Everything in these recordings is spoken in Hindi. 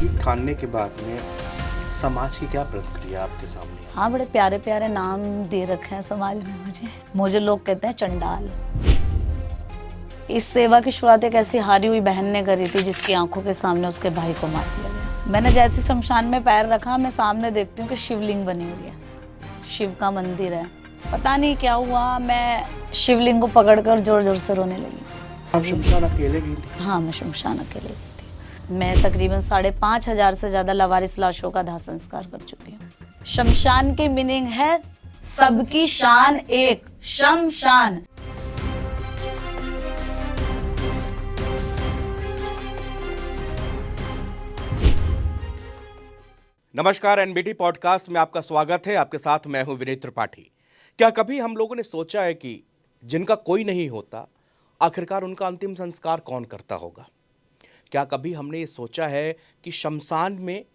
शहीद ठानने के बाद में समाज की क्या प्रतिक्रिया आपके सामने? हाँ, बड़े प्यारे प्यारे नाम दे रखे हैं समाज ने मुझे लोग कहते हैं चंडाल। इस सेवा की शुरुआत एक ऐसी हारी हुई बहन ने करी थी जिसकी आंखों के सामने उसके भाई को मार दिया गया। मैंने जैसे शमशान में पैर रखा, मैं सामने देखती हूँ कि शिवलिंग बनी हुई है, शिव का मंदिर है। पता नहीं क्या हुआ, मैं शिवलिंग को पकड़कर जोर जोर से रोने लगी। आप शमशान अकेले गई थी? हाँ, मैं शमशान अकेले गई थी। मैं तकरीबन 5,500 से ज्यादा लावारिस लाशों का दाह संस्कार कर चुकी हूँ। शमशान की मीनिंग है सबकी शान एक, शमशान। नमस्कार, एनबीटी पॉडकास्ट में आपका स्वागत है। आपके साथ मैं हूं विनीत त्रिपाठी। क्या कभी हम लोगों ने सोचा है कि जिनका कोई नहीं होता, आखिरकार उनका अंतिम संस्कार कौन करता होगा? क्या कभी हमने ये सोचा है कि शमशान में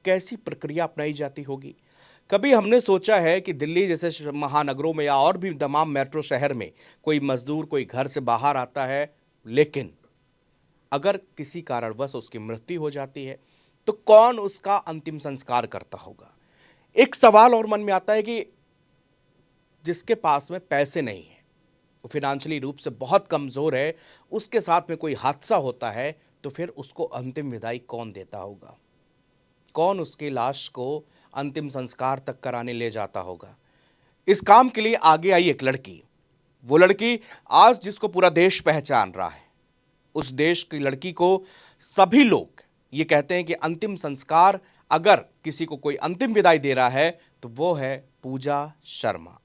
कैसी प्रक्रिया अपनाई जाती होगी? कभी हमने सोचा है कि दिल्ली जैसे महानगरों में या और भी तमाम मेट्रो शहर में कोई मजदूर कोई घर से बाहर आता है, लेकिन अगर किसी कारणवश उसकी मृत्यु हो जाती है तो कौन उसका अंतिम संस्कार करता होगा? एक सवाल और मन में आता है कि जिसके पास में पैसे नहीं है, वो फिनेंशियली रूप से बहुत कमजोर है, उसके साथ में कोई हादसा होता है तो फिर उसको अंतिम विदाई कौन देता होगा? कौन उसकी लाश को अंतिम संस्कार तक कराने ले जाता होगा? इस काम के लिए आगे आई एक लड़की। वो लड़की आज जिसको पूरा देश पहचान रहा है। उस देश की लड़की को सभी लोग ये कहते हैं कि अंतिम संस्कार अगर किसी को कोई अंतिम विदाई दे रहा है तो वो है पूजा शर्मा।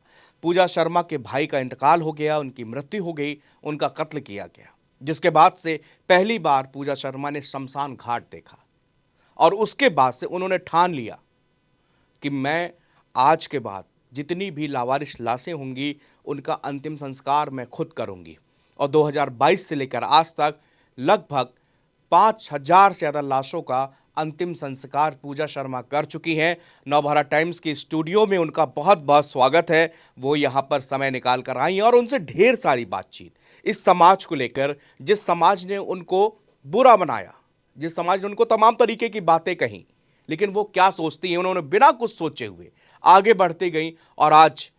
पूजा शर्मा के भाई का इंतकाल हो गया, उनकी मृत्यु हो गई, उनका कत्ल किया गया, जिसके बाद से पहली बार पूजा शर्मा ने शमशान घाट देखा और उसके बाद से उन्होंने ठान लिया कि मैं आज के बाद जितनी भी लावारिस लाशें होंगी उनका अंतिम संस्कार मैं खुद करूंगी। और 2022 से लेकर आज तक लगभग 5,000 से ज़्यादा लाशों का अंतिम संस्कार पूजा शर्मा कर चुकी हैं। नवभारत टाइम्स की स्टूडियो में उनका बहुत बहुत स्वागत है। वो यहाँ पर समय निकाल कर आई और उनसे ढेर सारी बातचीत इस समाज को लेकर, जिस समाज ने उनको बुरा बनाया, जिस समाज ने उनको तमाम तरीके की बातें कही, लेकिन वो क्या सोचती हैं, उन्होंने बिना कुछ सोचे हुए आगे बढ़ती गई और आज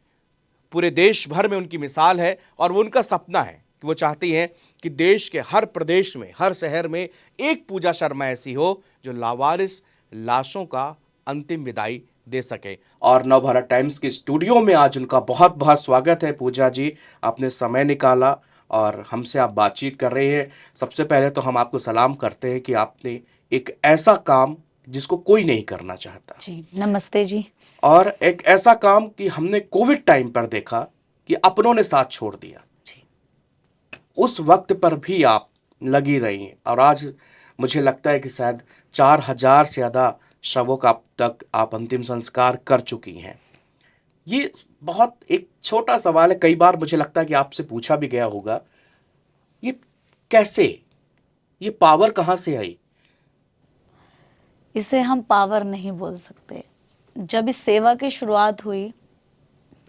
पूरे देश भर में उनकी मिसाल है। और वो उनका सपना है कि वो चाहती हैं कि देश के हर प्रदेश में, हर शहर में एक पूजा शर्मा ऐसी हो जो लावारिस लाशों का अंतिम विदाई दे सके। और नवभारत टाइम्स के स्टूडियो में आज उनका बहुत बहुत स्वागत है। पूजा जी, आपने समय निकाला और हमसे आप बातचीत कर रहे हैं। सबसे पहले तो हम आपको सलाम करते हैं कि आपने एक ऐसा काम जिसको कोई नहीं करना चाहता जी, नमस्ते जी। और एक ऐसा काम कि हमने कोविड टाइम पर देखा कि अपनों ने साथ छोड़ दिया, जी। उस वक्त पर भी आप लगी रही और आज मुझे लगता है कि शायद 4,000 से ज़्यादा शवों का अब तक आप अंतिम संस्कार कर चुकी हैं। ये बहुत एक छोटा सवाल है, कई बार मुझे लगता है कि आपसे पूछा भी गया होगा, ये कैसे, ये पावर कहाँ से आई? इसे हम पावर नहीं बोल सकते। जब इस सेवा की शुरुआत हुई,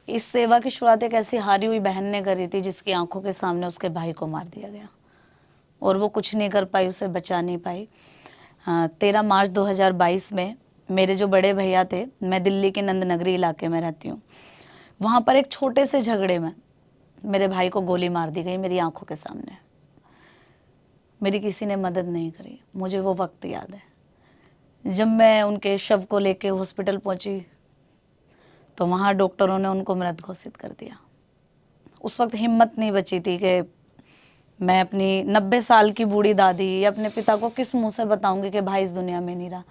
इस सेवा की शुरुआत एक ऐसी हारी हुई बहन ने करी थी जिसकी आंखों के सामने उसके भाई को मार दिया गया और वो कुछ नहीं कर पाई, उसे बचा नहीं पाई। 13 मार्च 2022 में मेरे जो बड़े भैया थे, मैं दिल्ली के नंद नगरी इलाके में रहती हूँ, वहाँ पर एक छोटे से झगड़े में मेरे भाई को गोली मार दी गई मेरी आंखों के सामने। मेरी किसी ने मदद नहीं करी। मुझे वो वक्त याद है जब मैं उनके शव को लेके हॉस्पिटल पहुंची तो वहाँ डॉक्टरों ने उनको मृत घोषित कर दिया। उस वक्त हिम्मत नहीं बची थी कि मैं अपनी 90 साल की बूढ़ी दादी या अपने पिता को किस मुंह से बताऊंगी कि भाई इस दुनिया में नहीं रहा।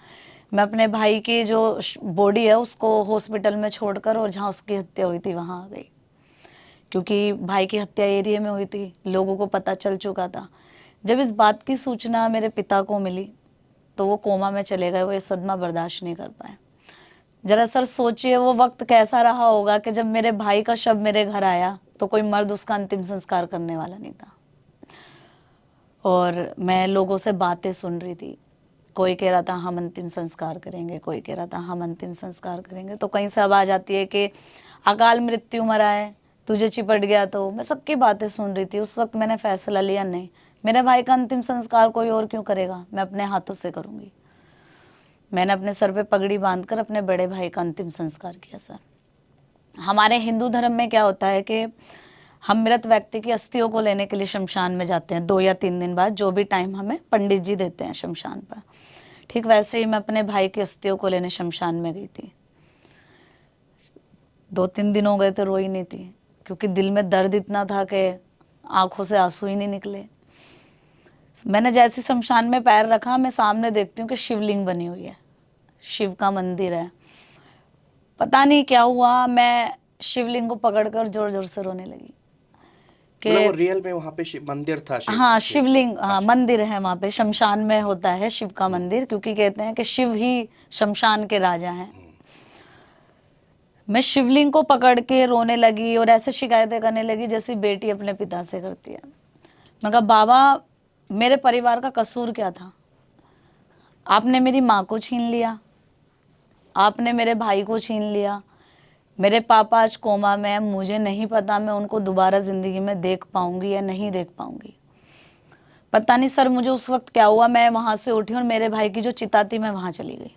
मैं अपने भाई की जो बॉडी है उसको हॉस्पिटल में छोड़कर और जहाँ उसकी हत्या हुई थी वहाँ आ गई, क्योंकि भाई की हत्या एरिया में हुई थी, लोगों को पता चल चुका था। जब इस बात की सूचना मेरे पिता को मिली तो वो कोमा में चले गए, वो ये सदमा बर्दाश्त नहीं कर पाए। जरा सर सोचिए वो वक्त कैसा रहा होगा कि जब मेरे भाई का शव मेरे घर आया तो कोई मर्द उसका अंतिम संस्कार करने वाला नहीं था। और मैं लोगों से बातें सुन रही थी, कोई कह रहा था हम अंतिम संस्कार करेंगे, कोई कह रहा था हम अंतिम संस्कार करेंगे। तो कहीं से आवाज आती है कि अकाल मृत्यु मरा है, तुझे चिपट गया। तो मैं सबकी बातें सुन रही थी। उस वक्त मैंने फैसला लिया, नहीं, मेरे भाई का अंतिम संस्कार कोई और क्यों करेगा, मैं अपने हाथों से करूंगी। मैंने अपने सर पे पगड़ी बांधकर अपने बड़े भाई का अंतिम संस्कार किया सर। हमारे हिंदू धर्म में क्या होता है कि हम मृत व्यक्ति की अस्थियों को लेने के लिए शमशान में जाते हैं 2 या 3 दिन बाद, जो भी टाइम हमें पंडित जी देते हैं शमशान पर। ठीक वैसे ही मैं अपने भाई की अस्थियों को लेने शमशान में गई थी। 2-3 दिन हो गए थे, रोई नहीं थी, क्योंकि दिल में दर्द इतना था कि आंखों से आंसू ही नहीं निकले। मैंने जैसे शमशान में पैर रखा, मैं सामने देखती हूँ कि शिवलिंग बनी हुई है, शिव का मंदिर है। पता नहीं क्या हुआ, मैं शिवलिंग को पकड़कर जोर जोर से रोने लगी मतलब वो कि रियल में वहां पे मंदिर था शिव हाँ, शिव शिवलिंग, हाँ, अच्छा। मंदिर है वहाँ पे, शमशान में होता है शिव का मंदिर, क्योंकि कहते हैं कि शिव ही शमशान के राजा हैं। मैं शिवलिंग को पकड़ के रोने लगी और ऐसे शिकायतें करने लगी जैसी बेटी अपने पिता से करती है। मैं कहा, बाबा मेरे परिवार का कसूर क्या था? आपने मेरी माँ को छीन लिया, आपने मेरे भाई को छीन लिया, मेरे पापा आज कोमा में है, मुझे नहीं पता मैं उनको दोबारा जिंदगी में देख पाऊंगी या नहीं देख पाऊंगी। पता नहीं सर मुझे उस वक्त क्या हुआ, मैं वहां से उठी और मेरे भाई की जो चिता थी मैं वहां चली गई।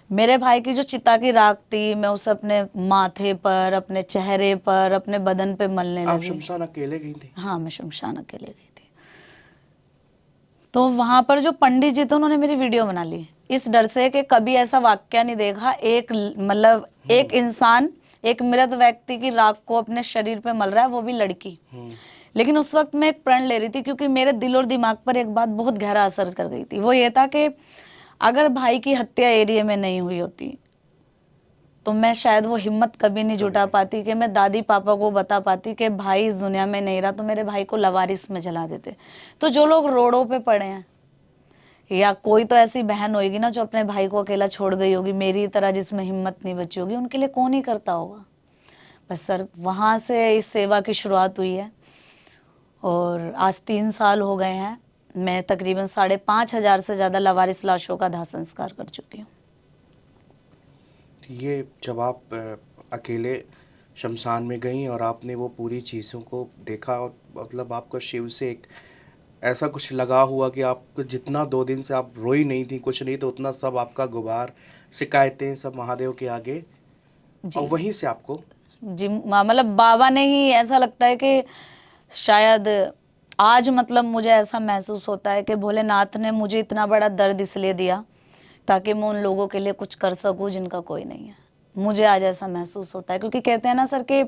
मेरे भाई की जो चिता की राख थी मैं उसे अपने माथे पर, अपने चेहरे पर, अपने बदन पे मलने आप लगी। शमशान अकेले गई थी? हाँ, मैं शमशान अकेले गई थी। तो वहां पर जो पंडित जी थे उन्होंने मेरी वीडियो बना ली, इस डर से कि कभी ऐसा वाक्य नहीं देखा, मतलब एक इंसान एक मृत व्यक्ति की राख को अपने शरीर पे मल रहा है, वो भी लड़की। लेकिन उस वक्त मैं एक प्रण ले रही थी, क्योंकि मेरे दिल और दिमाग पर एक बात बहुत गहरा असर कर गई थी। वो ये था कि अगर भाई की हत्या एरिया में नहीं हुई होती तो मैं शायद वो हिम्मत कभी नहीं जुटा पाती कि मैं दादी पापा को बता पाती कि भाई इस दुनिया में नहीं रहा, तो मेरे भाई को लवारिस में जला देते। तो जो लोग रोडों पे पड़े हैं, या कोई तो ऐसी बहन होगी ना जो अपने भाई को अकेला छोड़ गई होगी मेरी तरह, जिसमें हिम्मत नहीं बची होगी, उनके लिए कौन ही करता होगा। बस सर वहाँ से इस सेवा की शुरुआत हुई है और आज 3 साल हो गए हैं। मैं तकरीबन 5,500 से ज़्यादा लवारिस लाशों का दाह संस्कार कर चुकी हूँ। ये जब आप अकेले शमशान में गई और आपने वो पूरी चीज़ों को देखा, और मतलब आपका शिव से एक ऐसा कुछ लगा हुआ कि आप जितना 2 दिन से आप रोई नहीं थी, कुछ नहीं, तो उतना सब आपका गुबार, शिकायतें सब महादेव के आगे, और जी वहीं से आपको जी, मतलब बाबा ने ही, ऐसा लगता है कि शायद आज मतलब मुझे ऐसा महसूस होता है कि भोलेनाथ ने मुझे इतना बड़ा दर्द इसलिए दिया ताकि मैं उन लोगों के लिए कुछ कर सकूं जिनका कोई नहीं है। मुझे आज ऐसा महसूस होता है, क्योंकि कहते हैं ना सर कि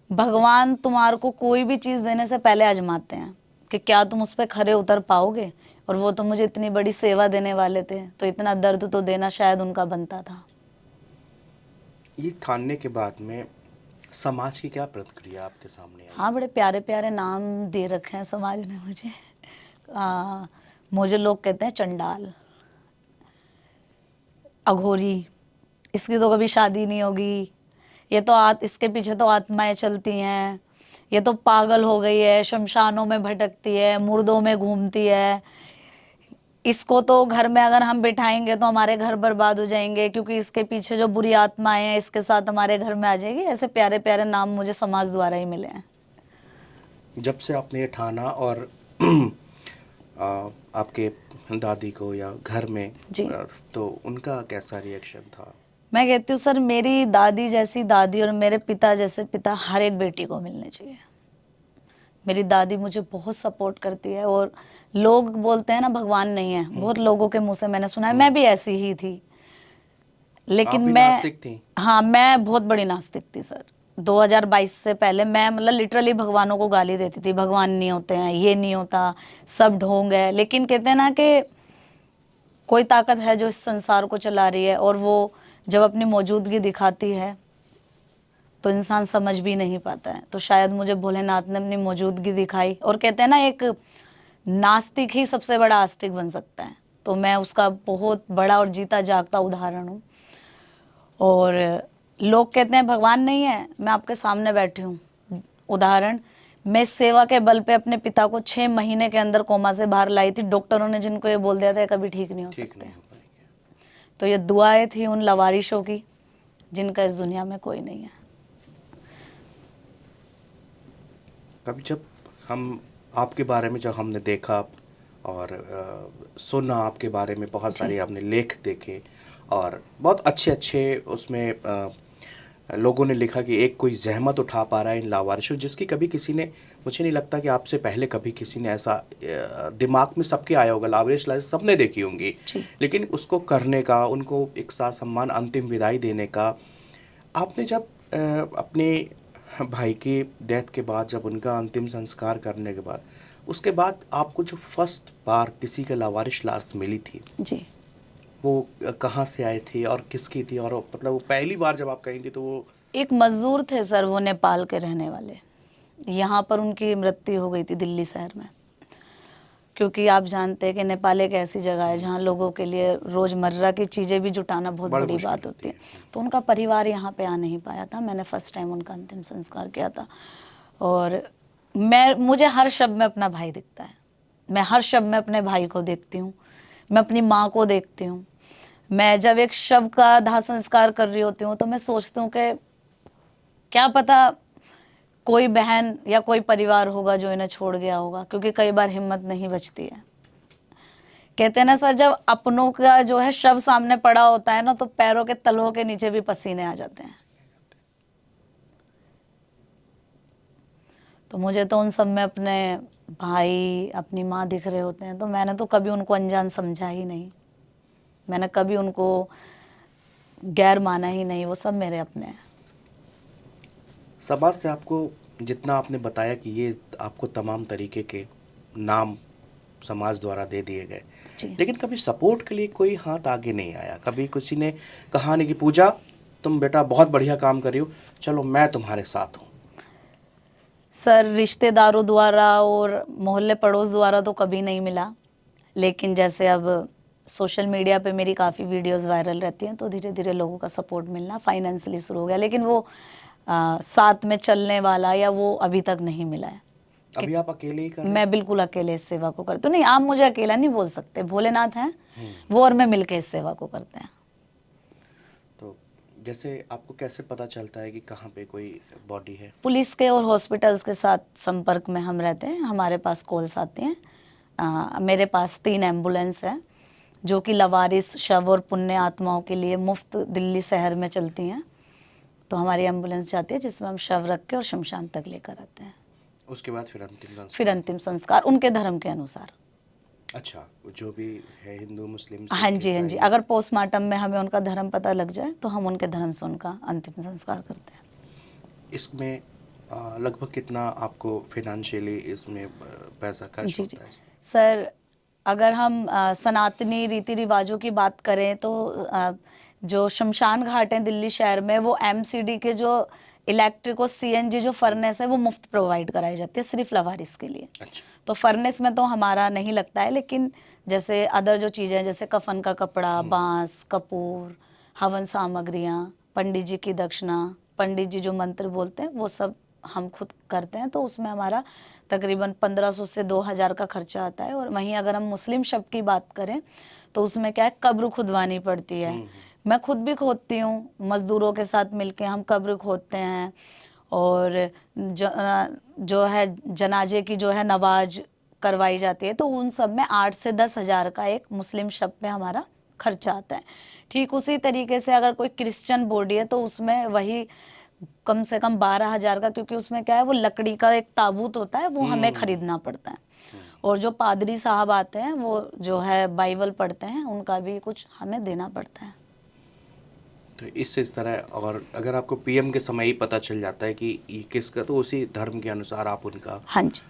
भगवान तुम्हारे को कोई भी चीज़ देने से पहले आजमाते हैं कि क्या तुम उस पर खरे उतर पाओगे। और वो तो मुझे इतनी बड़ी सेवा देने वाले थे, तो इतना दर्द तो देना शायद उनका बनता था। ये ठानने के बाद में समाज की क्या प्रतिक्रिया आपके सामने आई? हाँ, बड़े प्यारे प्यारे नाम दे रखे हैं समाज ने मुझे। मुझे लोग कहते हैं चंडाल, अघोरी, इसकी तो कभी शादी नहीं होगी, ये तो इसके पीछे तो आत्माएं चलती हैं, ये तो पागल हो गई है, शमशानों में भटकती है, मुर्दों में घूमती है, इसको तो घर में अगर हम बिठाएंगे तो हमारे घर बर्बाद हो जाएंगे, क्योंकि इसके पीछे जो बुरी आत्माएं हैं इसके साथ हमारे घर में आ जाएगी। ऐसे प्यारे प्यारे नाम मुझे समाज द्वारा ही मिले हैं। जब से आपने ये ठाना और आपके दादी को या घर में जी, तो उनका कैसा रिएक्शन था? मैं कहती हूँ सर, मेरी दादी जैसी दादी और मेरे पिता जैसे पिता हर एक बेटी को मिलने चाहिए। मेरी दादी मुझे बहुत सपोर्ट करती है, और लोग बोलते हैं ना भगवान नहीं है, बहुत लोगों के मुंह से मैंने सुना है, मैं भी ऐसी ही थी। आप लेकिन भी मैं, नास्तिक थी? हाँ, मैं बहुत बड़ी नास्तिक थी सर। 2022 से पहले मैं मतलब लिटरली भगवानों को गाली देती थी, भगवान नहीं होते हैं, ये नहीं होता, सब ढोंग है। लेकिन कहते हैं ना कि कोई ताकत है जो इस संसार को चला रही है, और वो जब अपनी मौजूदगी दिखाती है तो इंसान समझ भी नहीं पाता है। तो शायद मुझे भोलेनाथ ने अपनी मौजूदगी दिखाई, और कहते हैं ना एक नास्तिक ही सबसे बड़ा आस्तिक बन सकता है, तो मैं उसका बहुत बड़ा और जीता जागता उदाहरण हूँ। और लोग कहते हैं भगवान नहीं है, मैं आपके सामने बैठी हूँ उदाहरण। मैं इस सेवा के बल पे अपने पिता को 6 महीने के अंदर कोमा से बाहर लाई थी। डॉक्टरों ने जिनको ये बोल दिया था कभी ठीक नहीं हो ठीक सकते। नहीं हो पाएंगे। तो ये दुआएं थी उन लवारिशों की जिनका इस दुनिया में कोई नहीं है। कभी जब हम आपके बारे में जब हमने देखा और सुना आपके बारे में, बहुत सारे आपने लेख देखे और बहुत अच्छे अच्छे उसमें लोगों ने लिखा कि एक कोई जहमत उठा पा रहा है इन लावारिशों, जिसकी कभी किसी ने, मुझे नहीं लगता कि आपसे पहले कभी किसी ने ऐसा, दिमाग में सबके आया होगा, लावारिश लाश सबने देखी होंगी, जी। लेकिन उसको करने का, उनको एक साथ सम्मान अंतिम विदाई देने का, आपने जब अपने भाई की डेथ के बाद, जब उनका अंतिम संस्कार करने के बाद, उसके बाद आपको जो फर्स्ट बार किसी का लावारिश लाश मिली थी, जी। वो कहाँ से आए थे और किसकी थी, और मतलब वो पहली बार जब आप कहीं थी तो वो? एक मजदूर थे सर, वो नेपाल के रहने वाले। यहाँ पर उनकी मृत्यु हो गई थी दिल्ली शहर में, क्योंकि आप जानते हैं कि नेपाल एक ऐसी जगह है जहाँ लोगों के लिए रोज़मर्रा की चीज़ें भी जुटाना बहुत बड़ी बड़ी मुश्किल बात होती होती है। तो उनका परिवार यहाँ पे आ नहीं पाया था। मैंने फर्स्ट टाइम उनका अंतिम संस्कार किया था, और मुझे हर शब्द में अपना भाई दिखता है। मैं हर शब्द में अपने भाई को देखती हूँ, मैं अपनी माँ को देखती हूँ। मैं जब एक शव का दाह संस्कार कर रही होती हूँ तो मैं सोचती हूँ कि क्या पता कोई बहन या कोई परिवार होगा जो इन्हें छोड़ गया होगा, क्योंकि कई बार हिम्मत नहीं बचती है। कहते हैं ना सर, जब अपनों का जो है शव सामने पड़ा होता है ना, तो पैरों के तलवों के नीचे भी पसीने आ जाते हैं। तो मुझे तो उन सब में अपने भाई, अपनी माँ दिख रहे होते हैं, तो मैंने तो कभी उनको अनजान समझा ही नहीं, मैंने कभी उनको गैर माना ही नहीं, वो सब मेरे अपने हैं। समाज से आपको जितना आपने बताया कि ये आपको तमाम तरीके के नाम समाज द्वारा दे दिए गए, जी। लेकिन कभी सपोर्ट के लिए कोई हाथ आगे नहीं आया? कभी किसी ने कहा नहीं कि पूजा तुम बेटा बहुत बढ़िया काम कर रही हो, चलो मैं तुम्हारे साथ हूँ? सर रिश्तेदारों द्वारा और मोहल्ले पड़ोस द्वारा तो कभी नहीं मिला, लेकिन जैसे अब सोशल मीडिया पे मेरी काफ़ी वीडियोस वायरल रहती हैं, तो धीरे धीरे लोगों का सपोर्ट मिलना फाइनेंशियली शुरू हो गया, लेकिन वो साथ में चलने वाला या वो अभी तक नहीं मिला है। अभी आप अकेले ही कर रहे हैं? मैं बिल्कुल अकेले इस सेवा को करती हूँ। नहीं, आप मुझे अकेला नहीं बोल सकते, भोलेनाथ हैं वो और मैं मिलके इस सेवा को करते हैं। तो जैसे आपको कैसे पता चलता है कि कहाँ पे कोई बॉडी है? पुलिस के और हॉस्पिटल्स के साथ संपर्क में हम रहते हैं, हमारे पास कॉल्स आती हैं। मेरे पास 3 एम्बुलेंस है जो कि लवारिस, शव और पुण्य आत्माओं के लिए मुफ्त दिल्ली शहर में चलती हैं। तो हमारी एम्बुलेंस जाती है जिसमें हम शव रख के और शमशान तक लेकर आते हैं। उसके बाद फिर अंतिम संस्कार? फिर अंतिम संस्कार उनके धर्म के अनुसार। अच्छा, जो भी है, हिंदू, मुस्लिम, हाँ सिख, जी, हाँ जी। ईसाई? अगर पोस्टमार्टम में हमें उनका धर्म पता लग जाए तो हम उनके धर्म से उनका अंतिम संस्कार करते हैं। इसमें लगभग कितना आपको फिनेंशियली इसमें पैसा खर्च जी जी होता है? सर, अगर हम सनातनी रीति रिवाजों की बात करें तो जो शमशान घाट हैं दिल्ली शहर में, वो एमसीडी के जो इलेक्ट्रिक और सीएनजी जो फर्नेस है वो मुफ्त प्रोवाइड कराई जाती है सिर्फ लवारिस के लिए। अच्छा। तो फर्नेस में तो हमारा नहीं लगता है, लेकिन जैसे अदर जो चीज़ें हैं, जैसे कफन का कपड़ा, बांस, कपूर, हवन सामग्रियाँ, पंडित जी की दक्षिणा, पंडित जी जो मंत्र बोलते हैं, वो सब हम खुद करते हैं। तो उसमें हमारा तकरीबन 1500 से 2000 का खर्चा आता है। और वहीं अगर हम मुस्लिम शव की बात करें तो उसमें क्या है, कब्र खुदवानी पड़ती है। मैं खुद भी खोदती हूँ, मज़दूरों के साथ मिलके हम कब्र खोदते हैं। और जो है जनाजे की जो है नवाज करवाई जाती है, तो उन सब में 8 से 10 हज़ार का एक मुस्लिम शव पे हमारा खर्चा आता है। ठीक उसी तरीके से अगर कोई क्रिश्चियन बॉडी है तो उसमें वही कम से कम 12,000 का, क्योंकि उसमें क्या है, वो लकड़ी का एक ताबूत होता है, वो हमें खरीदना पड़ता है। और जो पादरी साहब आते हैं वो जो है बाइबल पढ़ते हैं, उनका भी कुछ हमें देना पड़ता है। तो इस तरह, और अगर आपको पीएम के समय ही पता चल जाता है कि ये किसका, तो उसी धर्म के अनुसार आप उनका, हाँ जी।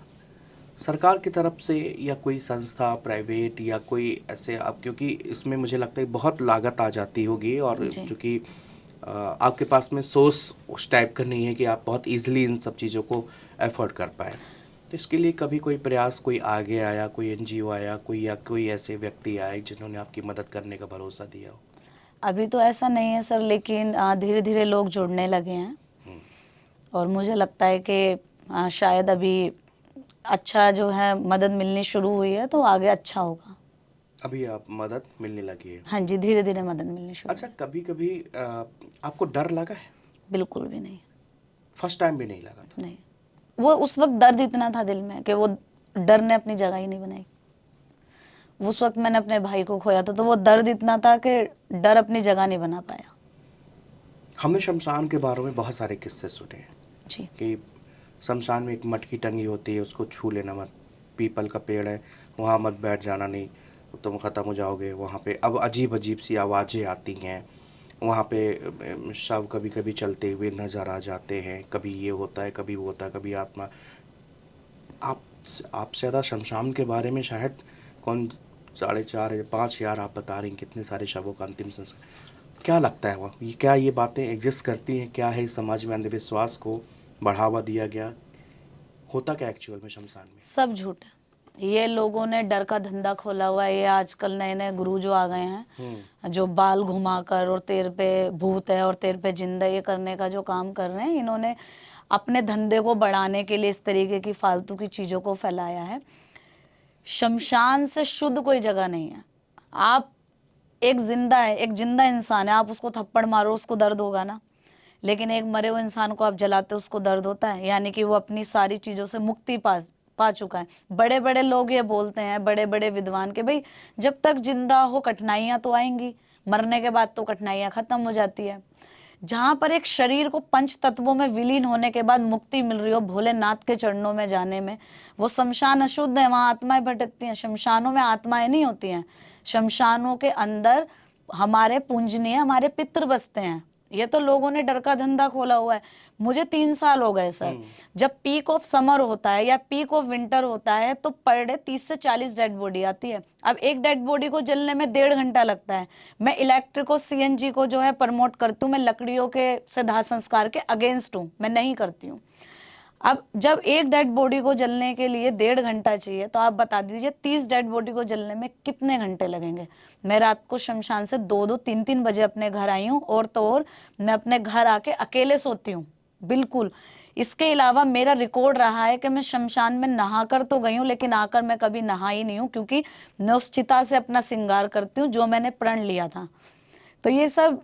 सरकार की तरफ से या कोई संस्था प्राइवेट या कोई ऐसे, आप, क्योंकि इसमें मुझे लगता है बहुत लागत आ जाती होगी, और जी। चूँकि आपके पास में सोर्स उस टाइप का नहीं है कि आप बहुत इजीली इन सब चीज़ों को एफर्ट कर पाए, तो इसके लिए कभी कोई प्रयास, कोई आगे आया, कोई एनजीओ आया, कोई, या कोई ऐसे व्यक्ति आए जिन्होंने आपकी मदद करने का भरोसा दिया हो? अभी तो ऐसा नहीं है सर, लेकिन धीरे धीरे लोग जुड़ने लगे हैं, और मुझे लगता है कि शायद अभी अच्छा जो है मदद मिलनी शुरू हुई है, तो आगे अच्छा होगा। अभी आप मदद मिलने लगी है? हाँ जी, धीरे धीरे मदद मिलनी शुरू अच्छा, कभी कभी आपको डर लगा है? बिल्कुल भी नहीं। फर्स्ट टाइम भी नहीं लगा था? नहीं, वो उस वक्त दर्द इतना था दिल में कि वो डर ने अपनी जगह ही नहीं बनाई। उस वक्त मैंने अपने भाई को खोया था, तो वो दर्द इतना था कि डर अपनी जगह नहीं बना पाया। हमने शमशान के बारे में बहुत सारे किस्से सुने हैं जी। कि शमशान में एक मटकी टंगी होती है, उसको छू लेना मत, पीपल का पेड़ है वहाँ मत बैठ जाना, नहीं तुम ख़त्म हो जाओगे वहाँ पे। अब अजीब अजीब सी आवाज़ें आती हैं वहाँ पे, शव कभी कभी चलते हुए नज़र आ जाते हैं, कभी ये होता है कभी वो होता है, कभी आत्मा। आप आपसे ज़्यादा शमशान के बारे में शायद कौन, 4.5 या 5 आप बता रही हैं कितने सारे शवों का अंतिम संस्कार, क्या लगता है वह ये, क्या ये बातें एग्जिस्ट करती हैं? क्या है इस समाज में अंधविश्वास को बढ़ावा दिया गया? होता क्या एक्चुअल में शमशान में? सब झूठ है। ये लोगों ने डर का धंधा खोला हुआ है। ये आजकल नए नए गुरु जो आ गए हैं, जो बाल घुमाकर और तेरे पे भूत है और तेरे पे जिंदा ये करने का जो काम कर रहे हैं, इन्होंने अपने धंधे को बढ़ाने के लिए इस तरीके की फालतू की चीजों को फैलाया है। शमशान से शुद्ध कोई जगह नहीं है। आप एक जिंदा है, एक जिंदा इंसान है, आप उसको थप्पड़ मारो उसको दर्द होगा ना, लेकिन एक मरे हुए इंसान को आप जलाते उसको दर्द होता है। यानी कि वो अपनी सारी चीजों से मुक्ति पा चुका है। बड़े बड़े लोग ये बोलते हैं, बड़े बड़े विद्वान, के भाई जब तक जिंदा हो कठिनाइयां तो आएंगी, मरने के बाद तो कठिनाइयां खत्म हो जाती है। जहां पर एक शरीर को पंच तत्वों में विलीन होने के बाद मुक्ति मिल रही हो भोलेनाथ के चरणों में जाने में, वो शमशान अशुद्ध है, वहां आत्माएं भटकती हैं। शमशानों में आत्माएं नहीं होती हैं। शमशानों के अंदर हमारे पूजनीय हमारे पितृ बसते हैं। ये तो लोगों ने डर का धंधा खोला हुआ है। मुझे 3 साल हो गए सर, जब पीक ऑफ समर होता है या पीक ऑफ विंटर होता है तो पर डे 30 से 40 डेड बॉडी आती है। अब एक डेड बॉडी को जलने में 1.5 घंटा लगता है। मैं इलेक्ट्रिक और सीएनजी को जो है प्रमोट करती हूँ। मैं लकड़ियों के से दाह संस्कार के अगेंस्ट हूँ, मैं नहीं करती हूँ। अब जब एक डेड बॉडी को जलने के लिए 1.5 घंटा चाहिए, तो आप बता दीजिए 30 डेड बॉडी को जलने में कितने घंटे लगेंगे। मैं रात को शमशान से 2-2 3-3 बजे अपने घर आई हूँ, और तो और मैं अपने घर आके अकेले सोती हूँ बिल्कुल। इसके अलावा मेरा रिकॉर्ड रहा है कि मैं शमशान में नहा कर तो गई हूँ, लेकिन आकर मैं कभी नहाई नहीं हूँ, क्योंकि मैं उस चिता से अपना श्रृंगार करती हूँ जो मैंने प्रण लिया था। तो ये सब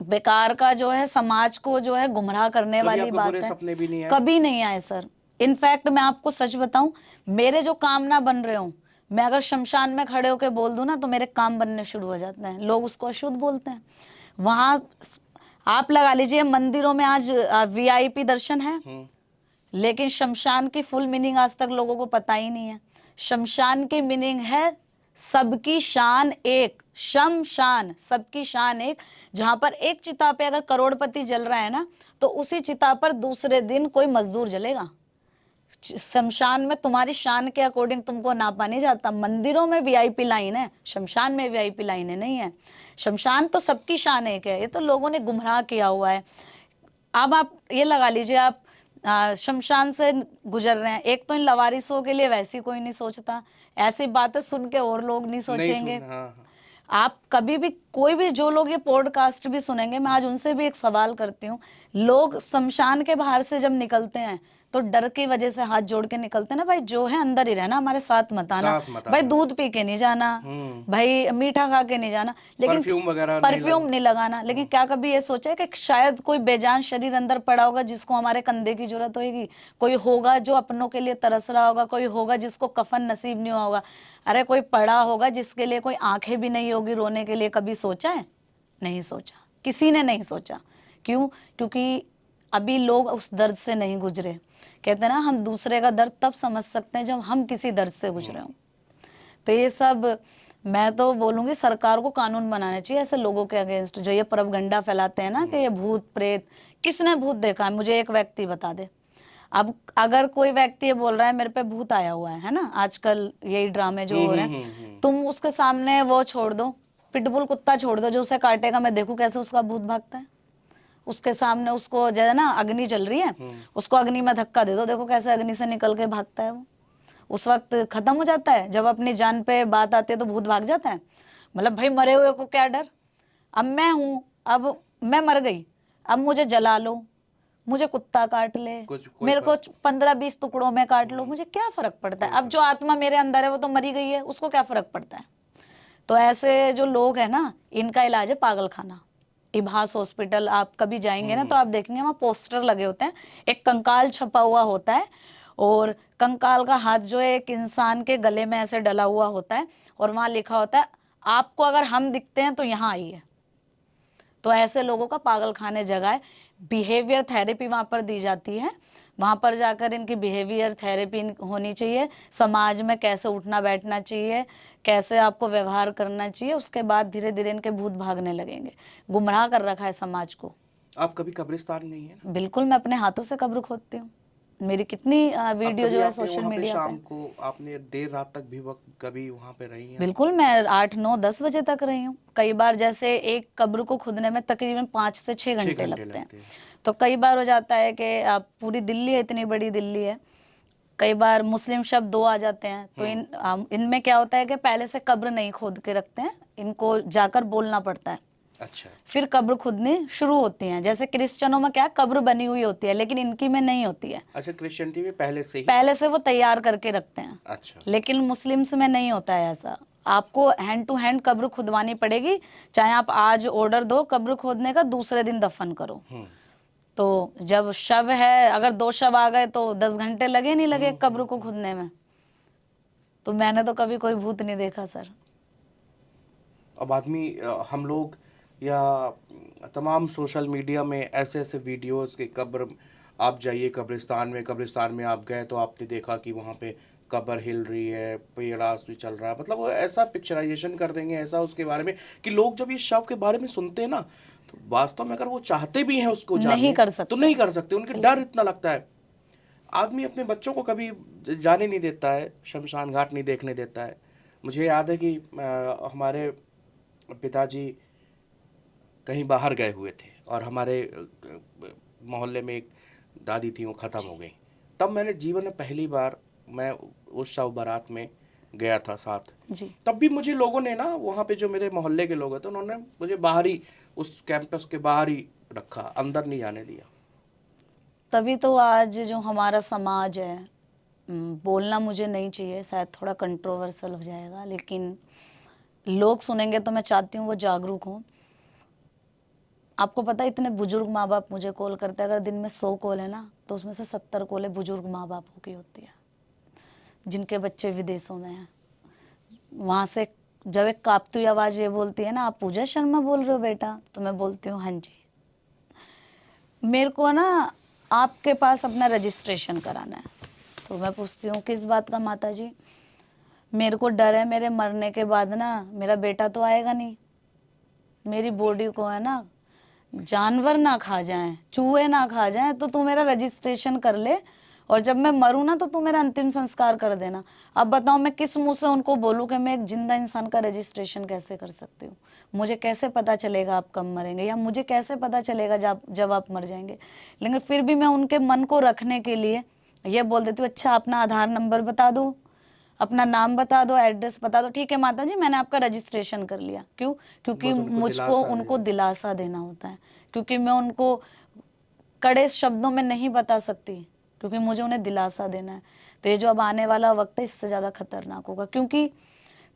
बेकार का जो है समाज को जो है गुमराह करने कभी वाली आपको बात बुरे है। सपने भी नहीं आए? कभी नहीं आए सर। इनफैक्ट मैं आपको सच बताऊं, मेरे जो काम ना बन रहे हो, मैं अगर शमशान में खड़े होके बोल दूं ना तो मेरे काम बनने शुरू हो जाते हैं। लोग उसको अशुद्ध बोलते हैं। वहां आप लगा लीजिए मंदिरों में आज वीआईपी दर्शन है, लेकिन शमशान की फुल मीनिंग आज तक लोगों को पता ही नहीं है। शमशान की मीनिंग है सबकी शान एक, शमशान सबकी शान एक। जहां पर एक चिता पे अगर करोड़पति जल रहा है ना, तो उसी चिता पर दूसरे दिन कोई मजदूर जलेगा। शमशान में तुम्हारी शान के अकॉर्डिंग तुमको नापा नहीं जाता। मंदिरों में वीआईपी लाइन है, शमशान में वीआईपी लाइनें नहीं है। शमशान तो सबकी शान एक है। ये तो लोगों ने गुमराह किया हुआ है। अब आप ये लगा लीजिए, आप शमशान से गुजर रहे हैं, एक तो इन लवारिसों के लिए वैसे कोई नहीं सोचता, ऐसी बातें सुन के और लोग नहीं सोचेंगे। हाँ। आप कभी भी कोई भी जो लोग ये पॉडकास्ट भी सुनेंगे, मैं आज उनसे भी एक सवाल करती हूँ। लोग शमशान के बाहर से जब निकलते हैं तो डर की वजह से हाथ जोड़ के निकलते हैं ना, भाई जो है अंदर ही रहना, हमारे साथ मत आना, साथ मत भाई आना। दूध पी के नहीं जाना, भाई मीठा खा के नहीं जाना, लेकिन परफ्यूम वगैरह परफ्यूम नहीं लगाना। लेकिन क्या कभी ये सोचा है कि शायद कोई बेजान शरीर अंदर पड़ा होगा जिसको हमारे कंधे की जरूरत होगी, कोई होगा जो अपनों के लिए तरस रहा होगा, कोई होगा जिसको कफन नसीब नहीं होगा, अरे कोई पड़ा होगा जिसके लिए कोई आंखें भी नहीं होगी रोने के लिए। कभी सोचा है? नहीं सोचा, किसी ने नहीं सोचा। क्यों? क्योंकि अभी लोग उस दर्द से नहीं गुजरे। कहते हैं ना, हम दूसरे का दर्द तब समझ सकते हैं जब हम किसी दर्द से गुजरे हों। तो ये सब मैं तो बोलूंगी सरकार को कानून बनाना चाहिए ऐसे लोगों के अगेंस्ट जो ये प्रोपगेंडा फैलाते हैं ना कि ये भूत प्रेत। किसने भूत देखा है? मुझे एक व्यक्ति बता दे। अब अगर कोई व्यक्ति ये बोल रहा है मेरे पे भूत आया हुआ है ना, आजकल यही ड्रामे जो हो रहे हैं, तुम उसके सामने वो छोड़ दो, पिटबुल कुत्ता छोड़ दो जो उसे काटेगा, मैं देखूं कैसे उसका भूत भागता है। उसके सामने उसको जो है ना अग्नि जल रही है, उसको अग्नि में धक्का दे दो, देखो कैसे अग्नि से निकल के भागता है वो। उस वक्त खत्म हो जाता है। जब अपनी जान पे बात आती है तो भूत भाग जाता है। मतलब भाई मरे हुए को क्या डर? अब मैं हूं, अब मैं मर गई, अब मुझे जला लो, मुझे कुत्ता काट ले, मेरे को 15-20 टुकड़ों में काट लो, मुझे क्या फर्क पड़ता है? अब जो आत्मा मेरे अंदर है वो तो मरी गई है, उसको क्या फर्क पड़ता है? तो ऐसे जो लोग हैं ना, इनका इलाज है पागल खाना। इभास हॉस्पिटल आप कभी जाएंगे ना तो आप देखेंगे वहां पोस्टर लगे होते हैं, एक कंकाल छपा हुआ होता है, और कंकाल का हाथ जो है एक इंसान के गले में ऐसे डला हुआ होता है और वहां लिखा होता है आपको अगर हम दिखते हैं तो यहाँ आइए। तो ऐसे लोगों का पागल खाने जगह है। बिहेवियर थेरेपी वहां पर दी जाती है, वहां पर जाकर इनकी बिहेवियर थेरेपी होनी चाहिए, समाज में कैसे उठना बैठना चाहिए, कैसे आपको व्यवहार करना चाहिए, उसके बाद धीरे धीरे इनके भूत भागने लगेंगे। गुमराह कर रखा है समाज को। आप कभी कब्रिस्तान नहीं है ना? बिल्कुल, मैं अपने हाथों से कब्र खोदती हूँ। मेरी कितनी अब वीडियो कभी जो है आपने सोशल वहाँ पे मीडिया शाम पे। को आपने देर रात तक भी वक्त कभी वहाँ पे रही हैं? बिल्कुल, मैं 8 9 10 बजे तक रही हूँ। कई बार जैसे एक कब्र को खुदने में तकरीबन 5 से 6 6 घंटे घंटे लगते हैं। लगते हैं। तो कई बार हो जाता है कि आप पूरी दिल्ली है, इतनी बड़ी दिल्ली है, कई बार मुस्लिम शब्द 2 आ जाते हैं, तो इनमें क्या होता है कि पहले से कब्र नहीं खोद के रखते हैं, इनको जाकर बोलना पड़ता है। अच्छा। फिर कब्र खुदनी शुरू होती हैं। जैसे क्रिश्चियनों में क्या कब्र बनी हुई होती है, लेकिन इनकी में नहीं होती है, अच्छा, क्रिश्चियनिटी में पहले से ही। पहले से वो तैयार करके रखते हैं। अच्छा। लेकिन मुस्लिम्स में नहीं होता है ऐसा। आपको हैंड टू हैंड कब्र खुदवानी पड़ेगी, चाहे आप आज ऑर्डर दो कब्र खोदने का, दूसरे दिन दफन करो। तो जब शव है, अगर 2 शव आ गए तो 10 घंटे लगे नहीं लगे कब्र को खुदने में। तो मैंने तो कभी कोई भूत नहीं देखा सर। अब आदमी हम लोग या तमाम सोशल मीडिया में ऐसे ऐसे वीडियोस के कब्र, आप जाइए कब्रिस्तान में आप गए तो आपने देखा कि वहाँ पे कब्र हिल रही है, पेड़ास भी चल रहा है, मतलब वो ऐसा पिक्चराइजेशन कर देंगे ऐसा उसके बारे में कि लोग जब ये शव के बारे में सुनते हैं ना, तो वास्तव में अगर वो चाहते भी हैं उसको नहीं जानने कर तो सकते। नहीं कर सकते, उनके डर इतना लगता है। आदमी अपने बच्चों को कभी जाने नहीं देता है, शमशान घाट नहीं देखने देता है। मुझे याद है कि हमारे पिताजी कहीं बाहर गए हुए थे और हमारे मोहल्ले में एक दादी थी, वो ख़त्म हो गई। तब मैंने जीवन में पहली बार मैं उस शव बारात में गया था साथ। जी। तब भी मुझे लोगों ने ना, वहाँ पे जो मेरे मोहल्ले के लोग थे, उन्होंने मुझे बाहर ही, उस कैंपस के बाहर ही रखा, अंदर नहीं जाने दिया। तभी तो आज जो हमारा समाज है, बोलना मुझे नहीं चाहिए, शायद थोड़ा कंट्रोवर्सल हो जाएगा, लेकिन लोग सुनेंगे तो मैं चाहती हूँ वो जागरूक हों। आपको पता है इतने बुजुर्ग माँ बाप मुझे कॉल करते हैं, अगर दिन में 100 कॉल है ना, तो उसमें से 70 कॉलें बुजुर्ग माँ बापों की होती है, जिनके बच्चे विदेशों में हैं। वहाँ से जब एक कांपती हुई आवाज़ ये बोलती है ना, आप पूजा शर्मा बोल रहे हो बेटा, तो मैं बोलती हूँ हाँ जी। मेरे को ना आपके पास अपना रजिस्ट्रेशन कराना है। तो मैं पूछती हूँ किस बात का माता जी? मेरे को डर है मेरे मरने के बाद ना मेरा बेटा तो आएगा नहीं, मेरी बॉडी को है ना जानवर ना खा जाएं, चूहे ना खा जाएं, तो तू मेरा रजिस्ट्रेशन कर ले और जब मैं मरूं ना तो तू मेरा अंतिम संस्कार कर देना। अब बताओ मैं किस मुंह से उनको बोलूं कि मैं एक जिंदा इंसान का रजिस्ट्रेशन कैसे कर सकती हूँ? मुझे कैसे पता चलेगा आप कब मरेंगे, या मुझे कैसे पता चलेगा जब आप मर जाएंगे? लेकिन फिर भी मैं उनके मन को रखने के लिए ये बोल देती हूँ, अच्छा अपना आधार नंबर बता दो, अपना नाम बता दो, एड्रेस बता दो, ठीक है माता जी मैंने आपका रजिस्ट्रेशन कर लिया। क्यों? क्योंकि बस उनको मुझको दिलासा उनको देना। दिलासा देना होता है, क्योंकि मैं उनको कड़े शब्दों में नहीं बता सकती, क्योंकि मुझे उन्हें दिलासा देना है। तो ये जो अब आने वाला वक्त है इससे ज्यादा खतरनाक होगा, क्योंकि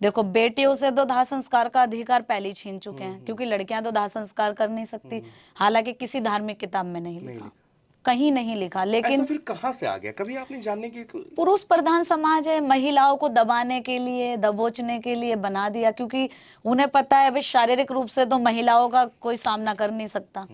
देखो बेटियों से तो दाह संस्कार का अधिकार पहले ही छीन चुके हैं, क्योंकि लड़कियां तो दाह संस्कार कर नहीं सकती। हालांकि किसी धार्मिक किताब में नहीं लिखा, कहीं नहीं लिखा, ऐसा लेकिन फिर कहाँ से आ गया, कभी आपने जानने की पुरुष प्रधान समाज है, महिलाओं को दबाने के लिए, दबोचने के लिए बना दिया, क्योंकि उन्हें पता है भाई शारीरिक रूप से तो महिलाओं का कोई सामना कर नहीं सकता।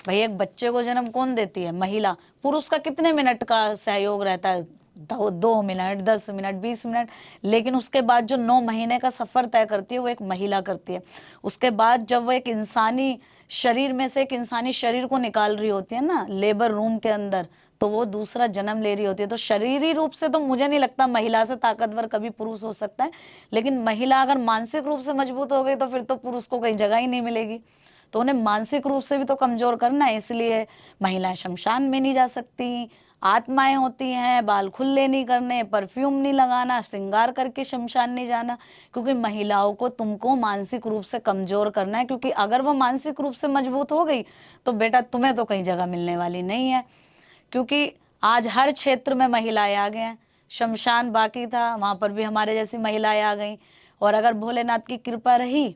भाई एक बच्चे को जन्म कौन देती है? महिला। पुरुष का कितने मिनट का सहयोग रहता है? 2 मिनट, 10 मिनट, 20 मिनट। लेकिन उसके बाद जो 9 महीने का सफर तय करती है वो एक महिला करती है। उसके बाद जब वो एक इंसानी शरीर में से एक इंसानी शरीर को निकाल रही होती है ना लेबर रूम के अंदर, तो वो दूसरा जन्म ले रही होती है। तो शरीरी रूप से तो मुझे नहीं लगता महिला से ताकतवर कभी पुरुष हो सकता है, लेकिन महिला अगर मानसिक रूप से मजबूत हो गई तो फिर तो पुरुष को कहीं जगह ही नहीं मिलेगी। तो उन्हें मानसिक रूप से भी तो कमजोर करना है, इसलिए महिलाएं शमशान में नहीं जा सकती। आत्माएं होती हैं, बाल खुले नहीं करने, परफ्यूम नहीं लगाना, श्रृंगार करके शमशान नहीं जाना, क्योंकि महिलाओं को तुमको मानसिक रूप से कमजोर करना है। क्योंकि अगर वो मानसिक रूप से मजबूत हो गई तो बेटा तुम्हें तो कहीं जगह मिलने वाली नहीं है, क्योंकि आज हर क्षेत्र में महिलाएं आ गए हैं। शमशान बाकी था, वहां पर भी हमारे जैसी महिलाएं आ गई। और अगर भोलेनाथ की कृपा रही,